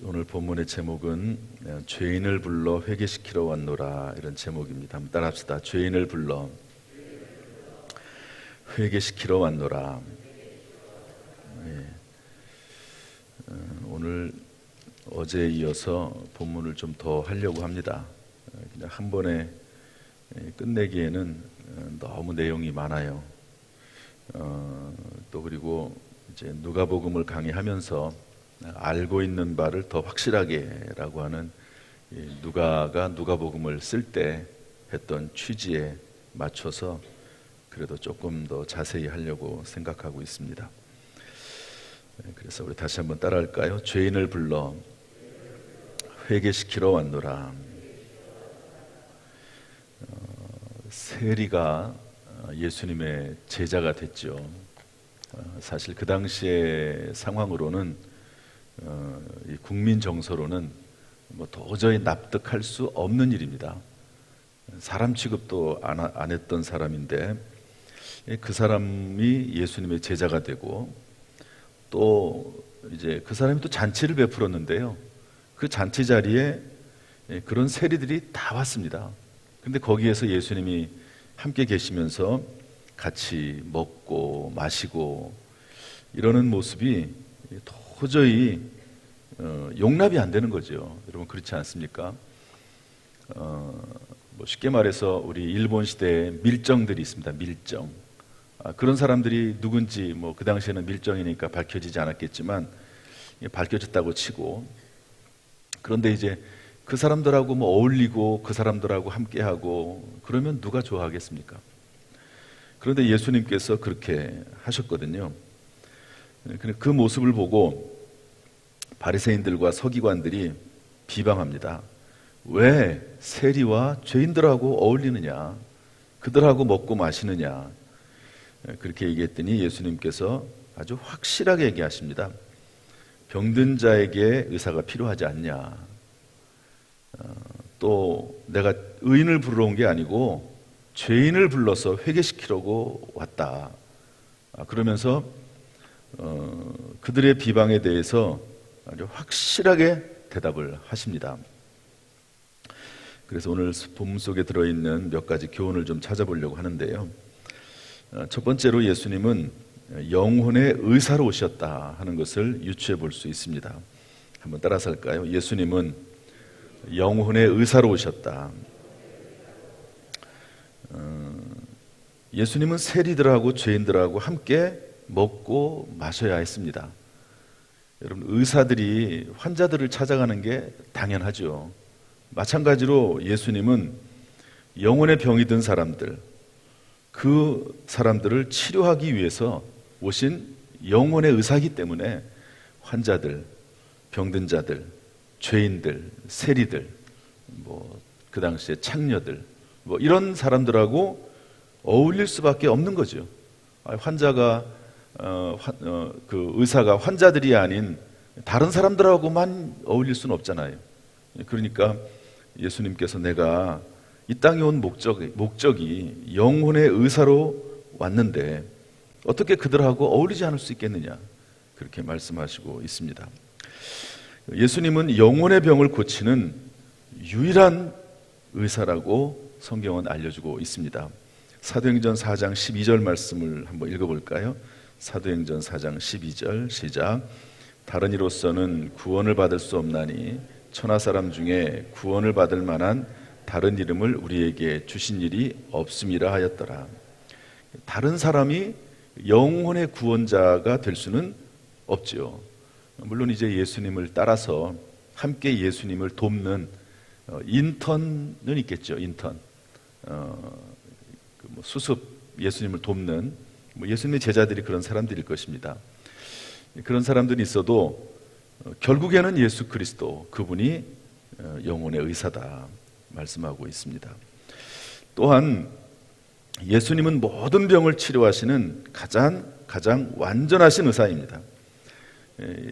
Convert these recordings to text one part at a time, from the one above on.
오늘 본문의 제목은 죄인을 불러 회개시키러 왔노라, 이런 제목입니다. 한번 따라합시다. 죄인을 불러 회개시키러 왔노라. 예. 오늘 어제에 이어서 본문을 좀 더 하려고 합니다. 그냥 한 번에 끝내기에는 너무 내용이 많아요. 또 그리고 이제 누가복음을 강의하면서 알고 있는 바를 더 확실하게라고 하는 누가가 누가복음을 쓸 때 했던 취지에 맞춰서 그래도 조금 더 자세히 하려고 생각하고 있습니다. 그래서 우리 다시 한번 따라할까요? 죄인을 불러 회개시키러 왔노라. 세리가 예수님의 제자가 됐죠. 사실 그 당시의 상황으로는 이 국민 정서로는 뭐 도저히 납득할 수 없는 일입니다. 사람 취급도 안 했던 사람인데 그 사람이 예수님의 제자가 되고, 또 이제 그 사람이 또 잔치를 베풀었는데요, 그 잔치 자리에 그런 세리들이 다 왔습니다. 근데 거기에서 예수님이 함께 계시면서 같이 먹고 마시고 이러는 모습이 도저히 용납이 안 되는 거죠. 여러분, 그렇지 않습니까? 뭐 쉽게 말해서 우리 일본 시대에 밀정들이 있습니다. 밀정. 그런 사람들이 누군지 뭐 그 당시에는 밀정이니까 밝혀지지 않았겠지만 밝혀졌다고 치고, 그런데 이제 그 사람들하고 뭐 어울리고 그 사람들하고 함께하고 그러면 누가 좋아하겠습니까? 그런데 예수님께서 그렇게 하셨거든요. 그 모습을 보고 바리새인들과 서기관들이 비방합니다. 왜 세리와 죄인들하고 어울리느냐, 그들하고 먹고 마시느냐, 그렇게 얘기했더니 예수님께서 아주 확실하게 얘기하십니다. 병든 자에게 의사가 필요하지 않냐, 또 내가 의인을 부르러 온 게 아니고 죄인을 불러서 회개시키려고 왔다. 그러면서 그들의 비방에 대해서 아주 확실하게 대답을 하십니다. 그래서 오늘 본문 속에 들어있는 몇 가지 교훈을 좀 찾아보려고 하는데요, 첫 번째로 예수님은 영혼의 의사로 오셨다 하는 것을 유추해 볼 수 있습니다. 한번 따라서 할까요? 예수님은 영혼의 의사로 오셨다. 예수님은 세리들하고 죄인들하고 함께 먹고 마셔야 했습니다. 여러분, 의사들이 환자들을 찾아가는 게 당연하죠. 마찬가지로 예수님은 영혼의 병이 든 사람들, 그 사람들을 치료하기 위해서 오신 영혼의 의사이기 때문에 환자들, 병든 자들, 죄인들, 세리들, 그 당시에 창녀들, 이런 사람들하고 어울릴 수밖에 없는 거죠. 환자가 그 의사가 환자들이 아닌 다른 사람들하고만 어울릴 수는 없잖아요. 그러니까 예수님께서 내가 이 땅에 온 목적이 영혼의 의사로 왔는데 어떻게 그들하고 어울리지 않을 수 있겠느냐, 그렇게 말씀하시고 있습니다. 예수님은 영혼의 병을 고치는 유일한 의사라고 성경은 알려주고 있습니다. 사도행전 4장 12절 말씀을 한번 읽어볼까요? 사도행전 4장 12절 시작. 다른 이로서는 구원을 받을 수 없나니 천하 사람 중에 구원을 받을 만한 다른 이름을 우리에게 주신 일이 없음이라 하였더라. 다른 사람이 영혼의 구원자가 될 수는 없지요. 물론 이제 예수님을 따라서 함께 예수님을 돕는 인턴은 있겠죠. 인턴, 수습, 예수님을 돕는 예수님의 제자들이 그런 사람들일 것입니다. 그런 사람들이 있어도 결국에는 예수 그리스도, 그분이 영혼의 의사다 말씀하고 있습니다. 또한 예수님은 모든 병을 치료하시는 가장 완전하신 의사입니다.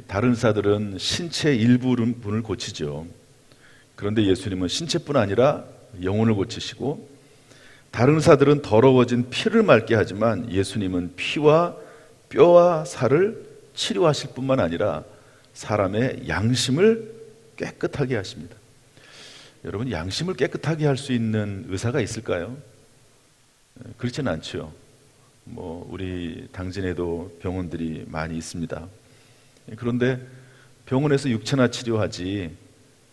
다른 의사들은 신체 일부분을 고치죠. 그런데 예수님은 신체뿐 아니라 영혼을 고치시고, 다른 의사들은 더러워진 피를 맑게 하지만 예수님은 피와 뼈와 살을 치료하실 뿐만 아니라 사람의 양심을 깨끗하게 하십니다. 여러분, 양심을 깨끗하게 할 수 있는 의사가 있을까요? 그렇지는 않죠. 우리 당진에도 병원들이 많이 있습니다. 그런데 병원에서 육체나 치료하지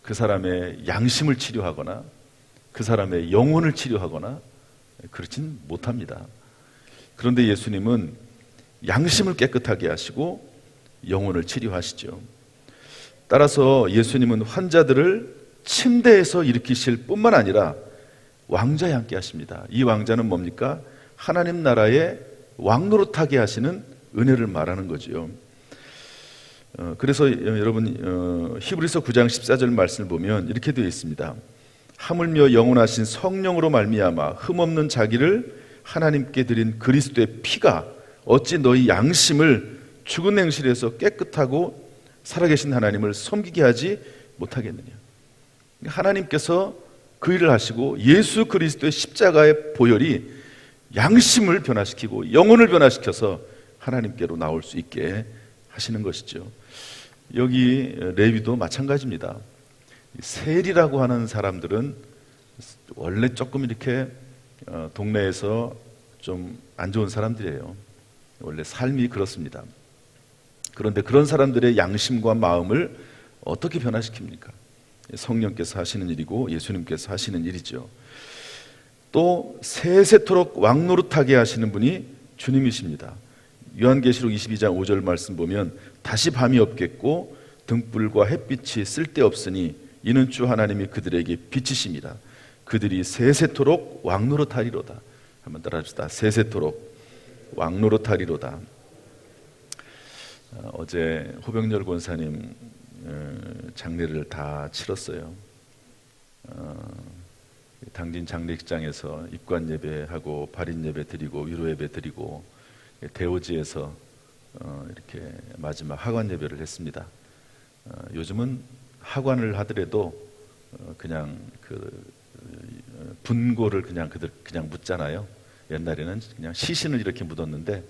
그 사람의 양심을 치료하거나 그 사람의 영혼을 치료하거나 그렇진 못합니다. 그런데 예수님은 양심을 깨끗하게 하시고 영혼을 치료하시죠. 따라서 예수님은 환자들을 침대에서 일으키실 뿐만 아니라 왕좌에 앉게 하십니다. 이 왕자는 뭡니까? 하나님 나라의 왕노릇하게 하시는 은혜를 말하는 거죠. 그래서 여러분, 히브리서 9장 14절 말씀을 보면 이렇게 되어 있습니다. 하물며 영원하신 성령으로 말미암아 흠없는 자기를 하나님께 드린 그리스도의 피가 어찌 너희 양심을 죽은 행실에서 깨끗하고 살아계신 하나님을 섬기게 하지 못하겠느냐. 하나님께서 그 일을 하시고 예수 그리스도의 십자가의 보혈이 양심을 변화시키고 영혼을 변화시켜서 하나님께로 나올 수 있게 하시는 것이죠. 여기 레위도 마찬가지입니다. 세리라고 하는 사람들은 원래 조금 이렇게 동네에서 좀 안 좋은 사람들이에요. 원래 삶이 그렇습니다. 그런데 그런 사람들의 양심과 마음을 어떻게 변화시킵니까? 성령께서 하시는 일이고 예수님께서 하시는 일이죠. 또 세세토록 왕노릇하게 하시는 분이 주님이십니다. 요한계시록 22장 5절 말씀 보면 다시 밤이 없겠고 등불과 햇빛이 쓸데없으니 이는 주 하나님이 그들에게 빛이십니다. 그들이 세세토록 왕노릇하리로다. 한번 따라합시다. 세세토록 왕노릇하리로다. 어제 호병열 권사님 장례를 다 치렀어요. 당진 장례식장에서 입관 예배하고 발인 예배 드리고 위로 예배 드리고 대오지에서 이렇게 마지막 하관 예배를 했습니다. 요즘은 하관을 하더라도 그냥 분고를 그냥 묻잖아요. 옛날에는 그냥 시신을 이렇게 묻었는데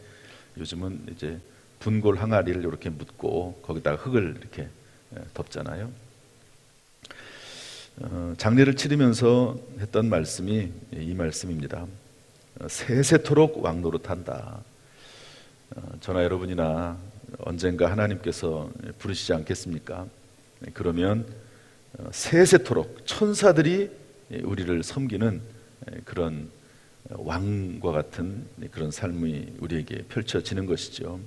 요즘은 이제 분골 항아리를 이렇게 묻고 거기다가 흙을 이렇게 덮잖아요. 장례를 치르면서 했던 말씀이 이 말씀입니다. 세세토록 왕노릇한다. 저나 여러분이나 언젠가 하나님께서 부르시지 않겠습니까? 그러면 세세토록 천사들이 우리를 섬기는 그런 왕과 같은 그런 삶이 우리에게 펼쳐지는 것이죠.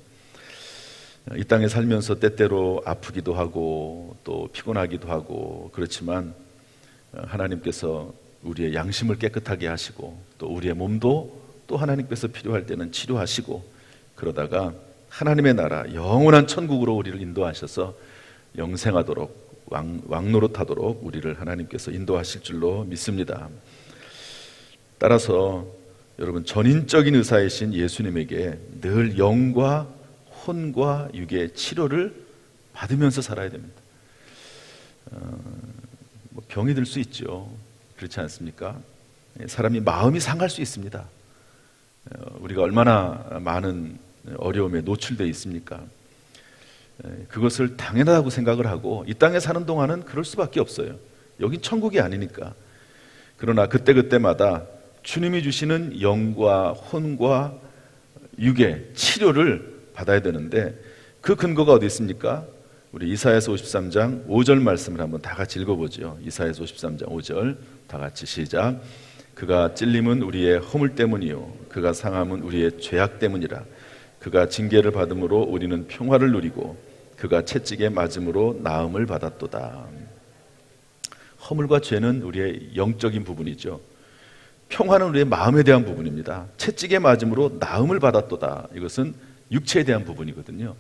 이 땅에 살면서 때때로 아프기도 하고 또 피곤하기도 하고 그렇지만 하나님께서 우리의 양심을 깨끗하게 하시고 또 우리의 몸도 또 하나님께서 필요할 때는 치료하시고 그러다가 하나님의 나라 영원한 천국으로 우리를 인도하셔서 영생하도록 왕노릇하도록 우리를 하나님께서 인도하실 줄로 믿습니다. 따라서 여러분, 전인적인 의사이신 예수님에게 늘 영과 혼과 육의 치료를 받으면서 살아야 됩니다. 병이 들 수 있죠. 그렇지 않습니까? 사람이 마음이 상할 수 있습니다. 우리가 얼마나 많은 어려움에 노출되어 있습니까? 그것을 당연하다고 생각을 하고 이 땅에 사는 동안은 그럴 수밖에 없어요. 여긴 천국이 아니니까. 그러나 그때그때마다 주님이 주시는 영과 혼과 육의 치료를 받아야 되는데 그 근거가 어디 있습니까? 우리 이사야서 53장 5절 말씀을 한번 다 같이 읽어보죠. 이사야서 53장 5절 다 같이 시작. 그가 찔림은 우리의 허물 때문이요 그가 상함은 우리의 죄악 때문이라. 그가 징계를 받음으로 우리는 평화를 누리고 그가 채찍에 맞음으로 나음을 받았도다. 허물과 죄는 우리의 영적인 부분이죠. 평화는 우리의 마음에 대한 부분입니다. 채찍에 맞음으로 나음을 받았도다. 이것은 육체에 대한 부분이거든요.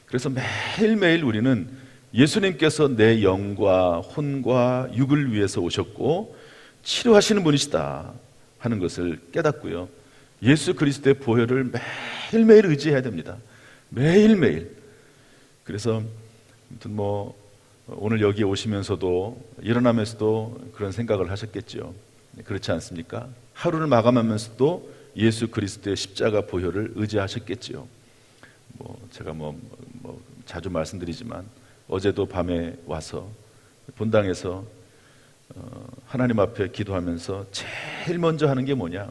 그래서 매일매일 우리는 예수님께서 내 영과 혼과 육을 위해서 오셨고 치료하시는 분이시다 하는 것을 깨닫고요. 예수 그리스도의 보혈을 매일매일 의지해야 됩니다. 매일매일. 그래서 아무튼 오늘 여기 오시면서도 일어나면서도 그런 생각을 하셨겠죠. 그렇지 않습니까? 하루를 마감하면서도 예수 그리스도의 십자가 보혈을 의지하셨겠지요. 제가 자주 말씀드리지만 어제도 밤에 와서 본당에서 하나님 앞에 기도하면서 제일 먼저 하는 게 뭐냐?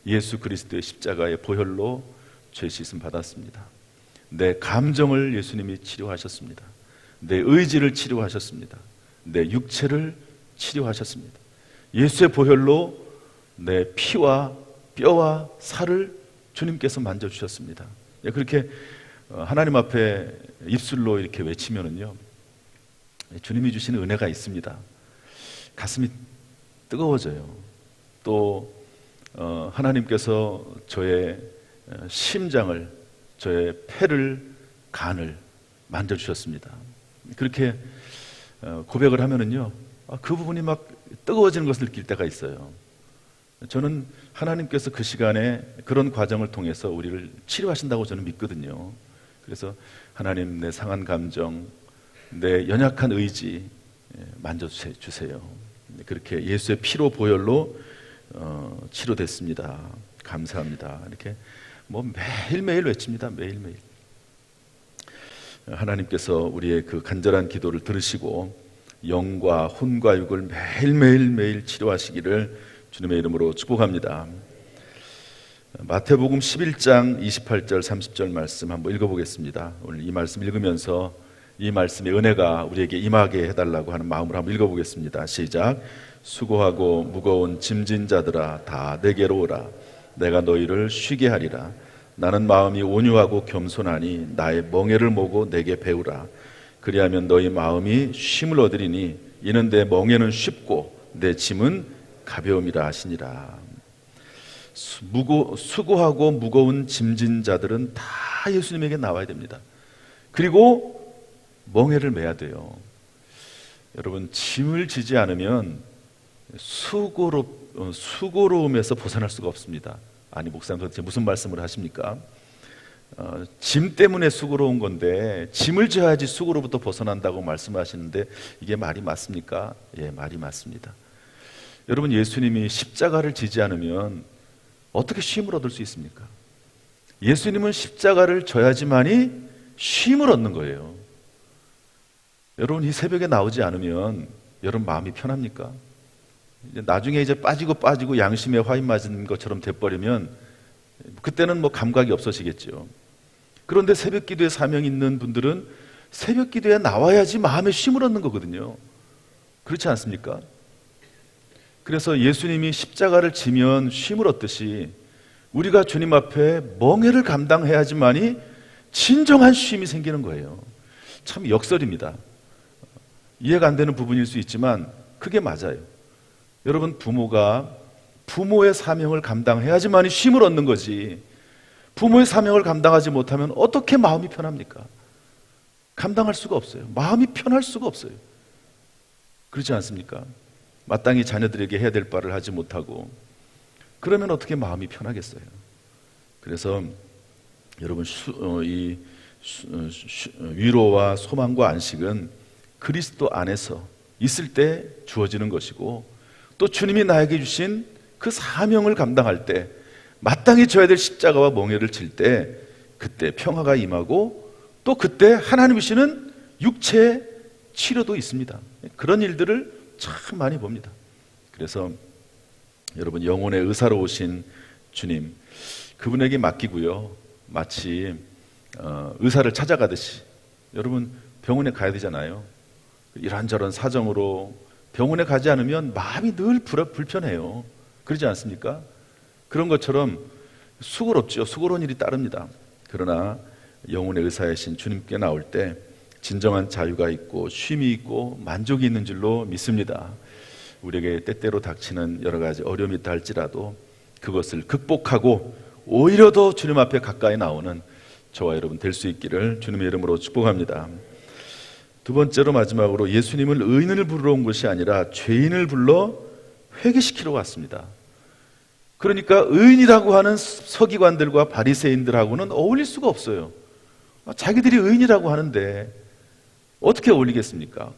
예수 그리스도의 십자가의 보혈로 죄 씻음 받았습니다. 내 감정을 예수님이 치료하셨습니다. 내 의지를 치료하셨습니다. 내 육체를 치료하셨습니다. 예수의 보혈로 내 피와 뼈와 살을 주님께서 만져주셨습니다. 그렇게 하나님 앞에 입술로 이렇게 외치면은요, 주님이 주시는 은혜가 있습니다. 가슴이 뜨거워져요. 또 하나님께서 저의 심장을, 저의 폐를, 간을 만져주셨습니다. 그렇게 고백을 하면은요, 그 부분이 막 뜨거워지는 것을 느낄 때가 있어요. 저는 하나님께서 그 시간에 그런 과정을 통해서 우리를 치료하신다고 저는 믿거든요. 그래서 하나님, 내 상한 감정, 내 연약한 의지 만져주세요. 그렇게 예수의 피로 보혈로 치료됐습니다. 감사합니다. 이렇게 매일매일 외칩니다. 매일매일. 하나님께서 우리의 그 간절한 기도를 들으시고 영과 혼과 육을 매일 치료하시기를 주님의 이름으로 축복합니다. 마태복음 11장 28절 30절 말씀 한번 읽어보겠습니다. 오늘 이 말씀 읽으면서 이 말씀의 은혜가 우리에게 임하게 해달라고 하는 마음으로 한번 읽어보겠습니다. 시작. 수고하고 무거운 짐진 자들아 다 내게로 오라. 내가 너희를 쉬게 하리라. 나는 마음이 온유하고 겸손하니 나의 멍에를 모고 내게 배우라. 그리하면 너희 마음이 쉼을 얻으리니 이는 내 멍에는 쉽고 내 짐은 가벼움이라 하시니라. 수고하고 무거운 짐진 자들은 다 예수님에게 나와야 됩니다. 그리고 멍에를 매야 돼요. 여러분, 짐을 지지 않으면 수고로움에서 벗어날 수가 없습니다. 아니, 목사님 도대체 무슨 말씀을 하십니까? 짐 때문에 수고로운 건데 짐을 져야지 수고로부터 벗어난다고 말씀하시는데 이게 말이 맞습니까? 예, 말이 맞습니다. 여러분, 예수님이 십자가를 지지 않으면 어떻게 쉼을 얻을 수 있습니까? 예수님은 십자가를 져야지만이 쉼을 얻는 거예요. 여러분, 이 새벽에 나오지 않으면 여러분 마음이 편합니까? 나중에 이제 빠지고 양심에 화인 맞은 것처럼 돼버리면 그때는 감각이 없어지겠죠. 그런데 새벽 기도에 사명이 있는 분들은 새벽 기도에 나와야지 마음에 쉼을 얻는 거거든요. 그렇지 않습니까? 그래서 예수님이 십자가를 지면 쉼을 얻듯이 우리가 주님 앞에 멍에를 감당해야지만이 진정한 쉼이 생기는 거예요. 참 역설입니다. 이해가 안 되는 부분일 수 있지만 그게 맞아요. 여러분, 부모가 부모의 사명을 감당해야지만이 쉼을 얻는 거지, 부모의 사명을 감당하지 못하면 어떻게 마음이 편합니까? 감당할 수가 없어요. 마음이 편할 수가 없어요. 그렇지 않습니까? 마땅히 자녀들에게 해야 될 바를 하지 못하고 그러면 어떻게 마음이 편하겠어요? 그래서 여러분, 위로와 소망과 안식은 그리스도 안에서 있을 때 주어지는 것이고, 또 주님이 나에게 주신 그 사명을 감당할 때 마땅히 져야 될 십자가와 멍에를 질 때 그때 평화가 임하고, 또 그때 하나님이 주시는 육체의 치료도 있습니다. 그런 일들을 참 많이 봅니다. 그래서 여러분, 영혼의 의사로 오신 주님, 그분에게 맡기고요, 마치 의사를 찾아가듯이 여러분 병원에 가야 되잖아요. 이런저런 사정으로 병원에 가지 않으면 마음이 늘 불편해요. 그러지 않습니까? 그런 것처럼 수고롭죠. 수고로운 일이 따릅니다. 그러나 영혼의 의사이신 주님께 나올 때 진정한 자유가 있고 쉼이 있고 만족이 있는 줄로 믿습니다. 우리에게 때때로 닥치는 여러 가지 어려움이 있다 할지라도 그것을 극복하고 오히려 더 주님 앞에 가까이 나오는 저와 여러분 될 수 있기를 주님의 이름으로 축복합니다. 두 번째로, 마지막으로, 예수님을 의인을 부르러 온 것이 아니라 죄인을 불러 회개시키러 왔습니다. 그러니까 의인이라고 하는 서기관들과 바리새인들하고는 어울릴 수가 없어요. 자기들이 의인이라고 하는데 어떻게 어울리겠습니까?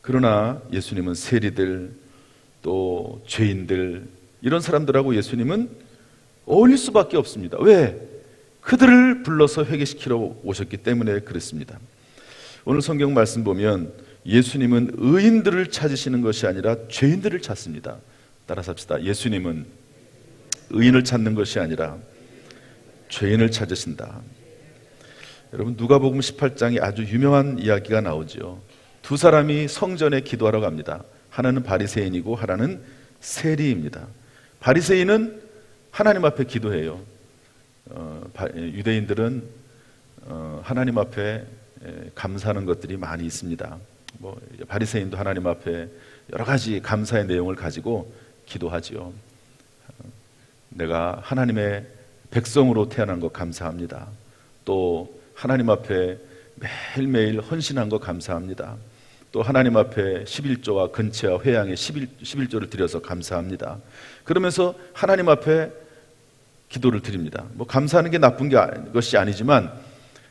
그러나 예수님은 세리들, 또 죄인들, 이런 사람들하고 예수님은 어울릴 수밖에 없습니다. 왜? 그들을 불러서 회개시키러 오셨기 때문에 그렇습니다. 오늘 성경 말씀 보면 예수님은 의인들을 찾으시는 것이 아니라 죄인들을 찾습니다. 따라서 합시다. 예수님은 의인을 찾는 것이 아니라 죄인을 찾으신다. 여러분, 누가복음 18장에 아주 유명한 이야기가 나오죠. 두 사람이 성전에 기도하러 갑니다. 하나는 바리새인이고 하나는 세리입니다. 바리새인은 하나님 앞에 기도해요. 유대인들은 하나님 앞에 감사하는 것들이 많이 있습니다. 바리새인도 하나님 앞에 여러 가지 감사의 내용을 가지고 기도하지요. 내가 하나님의 백성으로 태어난 것 감사합니다. 또 하나님 앞에 매일매일 헌신한 것 감사합니다. 또 하나님 앞에 11조와 근체와 회양의 11조를 드려서 감사합니다. 그러면서 하나님 앞에 기도를 드립니다. 감사하는 게 나쁜 것이 아니지만,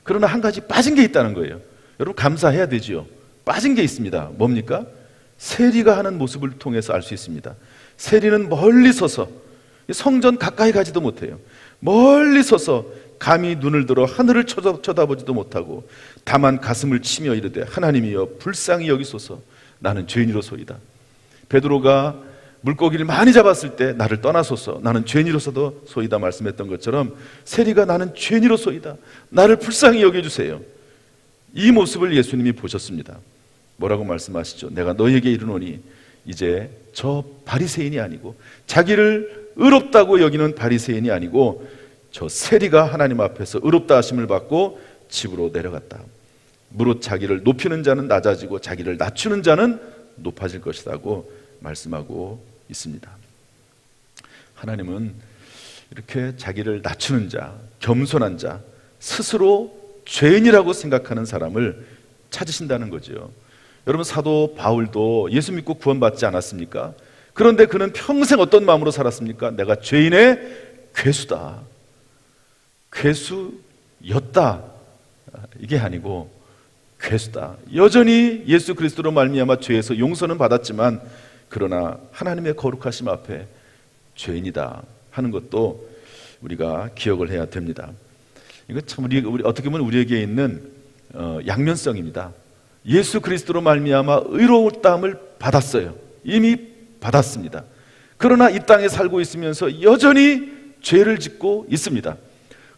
그러나 한 가지 빠진 게 있다는 거예요. 여러분, 감사해야 되지요. 빠진 게 있습니다. 뭡니까? 세리가 하는 모습을 통해서 알 수 있습니다. 세리는 멀리 서서, 성전 가까이 가지도 못해요. 멀리 서서 감히 눈을 들어 하늘을 쳐다보지도 못하고 다만 가슴을 치며 이르되 하나님이여 불쌍히 여기소서, 나는 죄인이로소이다. 베드로가 물고기를 많이 잡았을 때 나를 떠나소서, 나는 죄인이로서도 소이다 말씀했던 것처럼 세리가 나는 죄인이로소이다, 나를 불쌍히 여겨주세요. 이 모습을 예수님이 보셨습니다. 뭐라고 말씀하시죠? 내가 너희에게 이르노니 이제 저 바리새인이 아니고, 자기를 의롭다고 여기는 바리새인이 아니고 저 세리가 하나님 앞에서 의롭다 하심을 받고 집으로 내려갔다. 무릇 자기를 높이는 자는 낮아지고 자기를 낮추는 자는 높아질 것이라고 말씀하고 있습니다. 하나님은 이렇게 자기를 낮추는 자, 겸손한 자, 스스로 죄인이라고 생각하는 사람을 찾으신다는 거죠. 여러분, 사도 바울도 예수 믿고 구원받지 않았습니까? 그런데 그는 평생 어떤 마음으로 살았습니까? 내가 죄인의 괴수다, 괴수였다, 이게 아니고 괴수다. 여전히 예수 그리스도로 말미암아 죄에서 용서는 받았지만 그러나 하나님의 거룩하심 앞에 죄인이다 하는 것도 우리가 기억을 해야 됩니다. 이거 참 우리 어떻게 보면 우리에게 있는 양면성입니다. 예수 그리스도로 말미암아 의로울다함을 받았어요. 이미 받았습니다. 그러나 이 땅에 살고 있으면서 여전히 죄를 짓고 있습니다.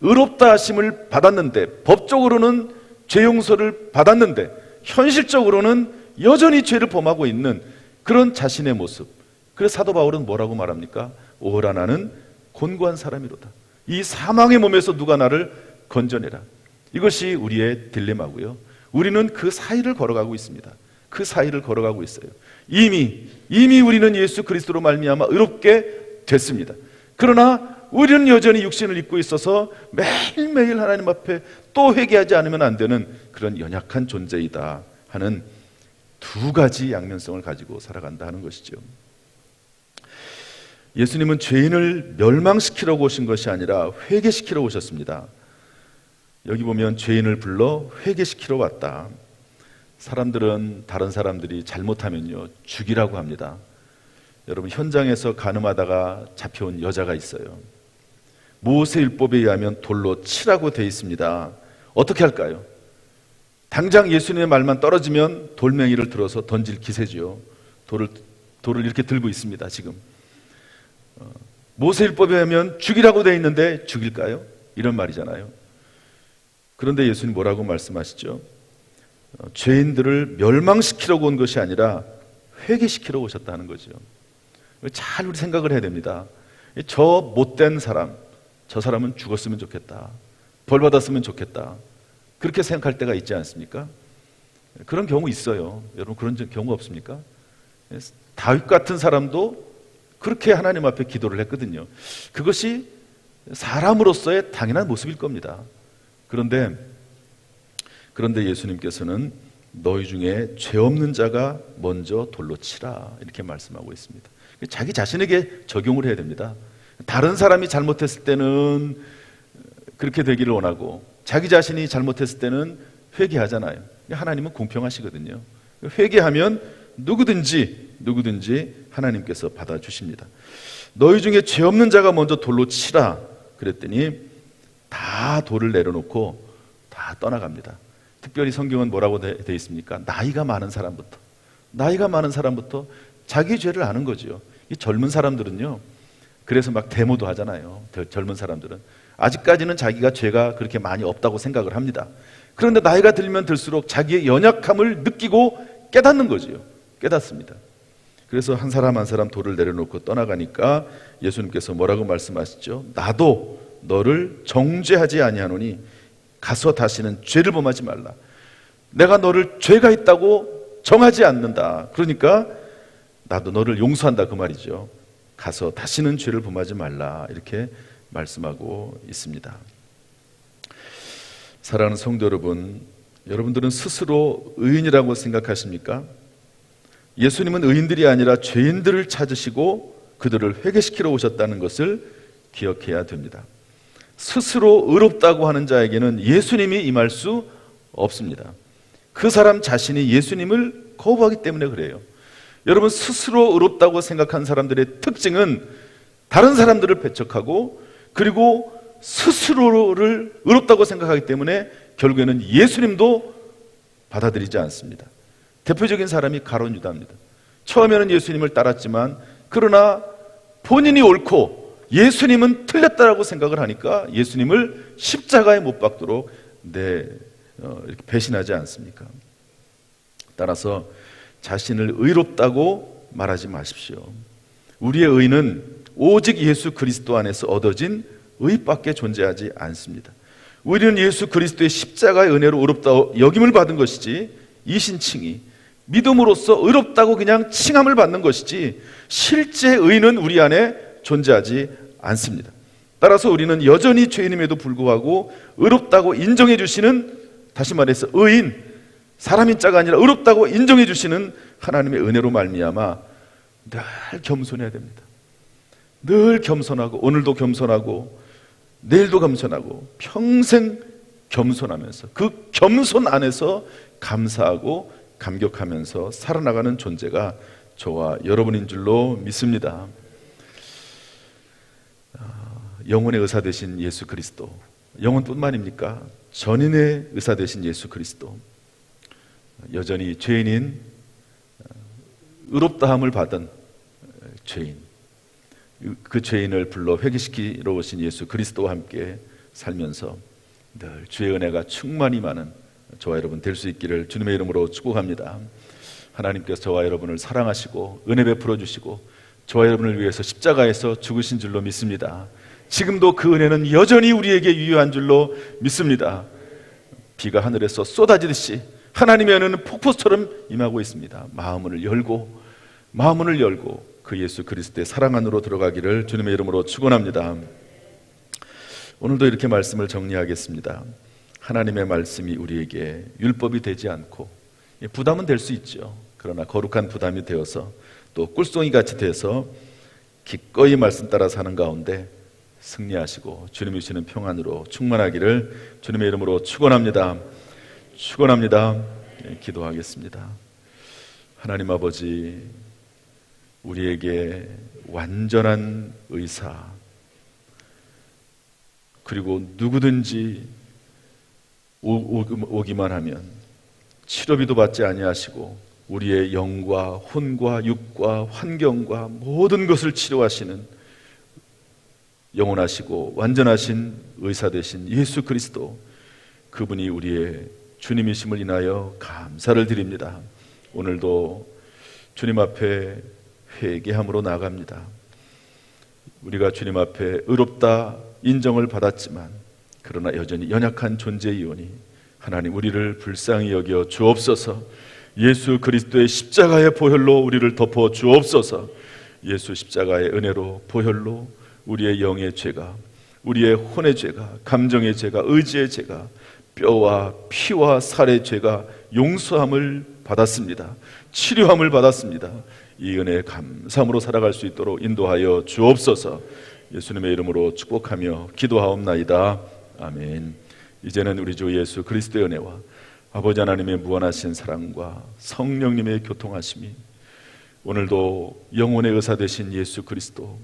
의롭다 하심을 받았는데, 법적으로는 죄 용서를 받았는데 현실적으로는 여전히 죄를 범하고 있는 그런 자신의 모습. 그래서 사도 바울은 뭐라고 말합니까? 오호라, 나는 곤고한 사람이로다. 이 사망의 몸에서 누가 나를 건져내라. 이것이 우리의 딜레마고요. 우리는 그 사이를 걸어가고 있습니다. 그 사이를 걸어가고 있어요. 이미 우리는 예수 그리스도로 말미암아 의롭게 됐습니다. 그러나 우리는 여전히 육신을 입고 있어서 매일매일 하나님 앞에 또 회개하지 않으면 안 되는 그런 연약한 존재이다 하는 두 가지 양면성을 가지고 살아간다 하는 것이죠. 예수님은 죄인을 멸망시키려고 오신 것이 아니라 회개시키러 오셨습니다. 여기 보면 죄인을 불러 회개시키러 왔다. 사람들은, 다른 사람들이 잘못하면요 죽이라고 합니다. 여러분, 현장에서 간음하다가 잡혀온 여자가 있어요. 모세율법에 의하면 돌로 치라고 되어 있습니다. 어떻게 할까요? 당장 예수님의 말만 떨어지면 돌멩이를 들어서 던질 기세지요. 돌을 이렇게 들고 있습니다. 지금 모세율법에 의하면 죽이라고 되어 있는데 죽일까요? 이런 말이잖아요. 그런데 예수님 뭐라고 말씀하시죠? 죄인들을 멸망시키려고 온 것이 아니라 회개시키러 오셨다는 거죠. 잘 우리 생각을 해야 됩니다. 저 못된 사람, 저 사람은 죽었으면 좋겠다, 벌 받았으면 좋겠다, 그렇게 생각할 때가 있지 않습니까? 그런 경우 있어요. 여러분, 그런 경우 없습니까? 다윗 같은 사람도 그렇게 하나님 앞에 기도를 했거든요. 그것이 사람으로서의 당연한 모습일 겁니다. 그런데 예수님께서는 너희 중에 죄 없는 자가 먼저 돌로 치라, 이렇게 말씀하고 있습니다. 자기 자신에게 적용을 해야 됩니다. 다른 사람이 잘못했을 때는 그렇게 되기를 원하고 자기 자신이 잘못했을 때는 회개하잖아요. 하나님은 공평하시거든요. 회개하면 누구든지 하나님께서 받아주십니다. 너희 중에 죄 없는 자가 먼저 돌로 치라 그랬더니 다 돌을 내려놓고 다 떠나갑니다. 특별히 성경은 뭐라고 돼 있습니까? 나이가 많은 사람부터 자기 죄를 아는 거죠. 이 젊은 사람들은요, 그래서 막 데모도 하잖아요. 젊은 사람들은 아직까지는 자기가 죄가 그렇게 많이 없다고 생각을 합니다. 그런데 나이가 들면 들수록 자기의 연약함을 느끼고 깨닫는 거지요. 깨닫습니다. 그래서 한 사람 한 사람 돌을 내려놓고 떠나가니까 예수님께서 뭐라고 말씀하시죠? 나도 너를 정죄하지 아니하노니 가서 다시는 죄를 범하지 말라. 내가 너를 죄가 있다고 정하지 않는다. 그러니까 나도 너를 용서한다, 그 말이죠. 가서 다시는 죄를 범하지 말라, 이렇게 말씀하고 있습니다. 사랑하는 성도 여러분, 여러분들은 스스로 의인이라고 생각하십니까? 예수님은 의인들이 아니라 죄인들을 찾으시고 그들을 회개시키러 오셨다는 것을 기억해야 됩니다. 스스로 의롭다고 하는 자에게는 예수님이 임할 수 없습니다. 그 사람 자신이 예수님을 거부하기 때문에 그래요. 여러분, 스스로 의롭다고 생각한 사람들의 특징은 다른 사람들을 배척하고, 그리고 스스로를 의롭다고 생각하기 때문에 결국에는 예수님도 받아들이지 않습니다. 대표적인 사람이 가룟 유다입니다. 처음에는 예수님을 따랐지만 그러나 본인이 옳고 예수님은 틀렸다라고 생각을 하니까 예수님을 십자가에 못 박도록 이렇게 배신하지 않습니까? 따라서 자신을 의롭다고 말하지 마십시오. 우리의 의는 오직 예수 그리스도 안에서 얻어진 의밖에 존재하지 않습니다. 우리는 예수 그리스도의 십자가의 은혜로 의롭다 여김을 받은 것이지, 이 신칭이 믿음으로써 의롭다고 그냥 칭함을 받는 것이지 실제 의는 우리 안에 존재하지 않습니다. 따라서 우리는 여전히 죄인임에도 불구하고 의롭다고 인정해 주시는, 다시 말해서 의인, 사람인 자가 아니라 의롭다고 인정해 주시는 하나님의 은혜로 말미암아 늘 겸손해야 됩니다. 늘 겸손하고, 오늘도 겸손하고 내일도 겸손하고 평생 겸손하면서 그 겸손 안에서 감사하고 감격하면서 살아나가는 존재가 저와 여러분인 줄로 믿습니다. 영혼의 의사 되신 예수 그리스도, 영혼뿐만입니까? 전인의 의사 되신 예수 그리스도, 여전히 죄인인, 의롭다함을 받은 죄인, 그 죄인을 불러 회개시키러 오신 예수 그리스도와 함께 살면서 늘 주의 은혜가 충만히 많은 저와 여러분 될 수 있기를 주님의 이름으로 축복합니다. 하나님께서 저와 여러분을 사랑하시고 은혜 베풀어 주시고 저와 여러분을 위해서 십자가에서 죽으신 줄로 믿습니다. 지금도 그 은혜는 여전히 우리에게 유효한 줄로 믿습니다. 비가 하늘에서 쏟아지듯이 하나님의 은혜는 폭포처럼 임하고 있습니다. 마음을 열고 그 예수 그리스도의 사랑 안으로 들어가기를 주님의 이름으로 축원합니다. 오늘도 이렇게 말씀을 정리하겠습니다. 하나님의 말씀이 우리에게 율법이 되지 않고, 부담은 될 수 있죠. 그러나 거룩한 부담이 되어서 또 꿀송이 같이 돼서 기꺼이 말씀 따라 사는 가운데 승리하시고 주님이 주시는 평안으로 충만하기를 주님의 이름으로 축원합니다. 기도하겠습니다. 하나님 아버지, 우리에게 완전한 의사, 그리고 누구든지 오기만 하면 치료비도 받지 아니하시고 우리의 영과 혼과 육과 환경과 모든 것을 치료하시는 영원하시고 완전하신 의사 되신 예수 그리스도, 그분이 우리의 주님이심을 인하여 감사를 드립니다. 오늘도 주님 앞에 회개함으로 나아갑니다. 우리가 주님 앞에 의롭다 인정을 받았지만 그러나 여전히 연약한 존재이오니 하나님, 우리를 불쌍히 여겨 주옵소서. 예수 그리스도의 십자가의 보혈로 우리를 덮어 주옵소서. 예수 십자가의 은혜로, 보혈로 우리의 영의 죄가, 우리의 혼의 죄가, 감정의 죄가, 의지의 죄가, 뼈와 피와 살의 죄가 용서함을 받았습니다. 치료함을 받았습니다. 이 은혜에 감사함으로 살아갈 수 있도록 인도하여 주옵소서. 예수님의 이름으로 축복하며 기도하옵나이다. 아멘. 이제는 우리 주 예수 그리스도의 은혜와 아버지 하나님의 무한하신 사랑과 성령님의 교통하심이 오늘도 영혼의 의사 되신 예수 그리스도,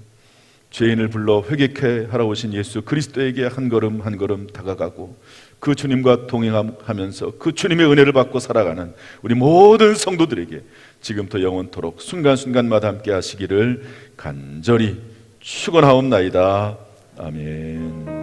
죄인을 불러 회개케 하러 오신 예수 그리스도에게 한 걸음 한 걸음 다가가고 그 주님과 동행하면서 그 주님의 은혜를 받고 살아가는 우리 모든 성도들에게 지금부터 영원토록 순간순간마다 함께 하시기를 간절히 축원하옵나이다. 아멘.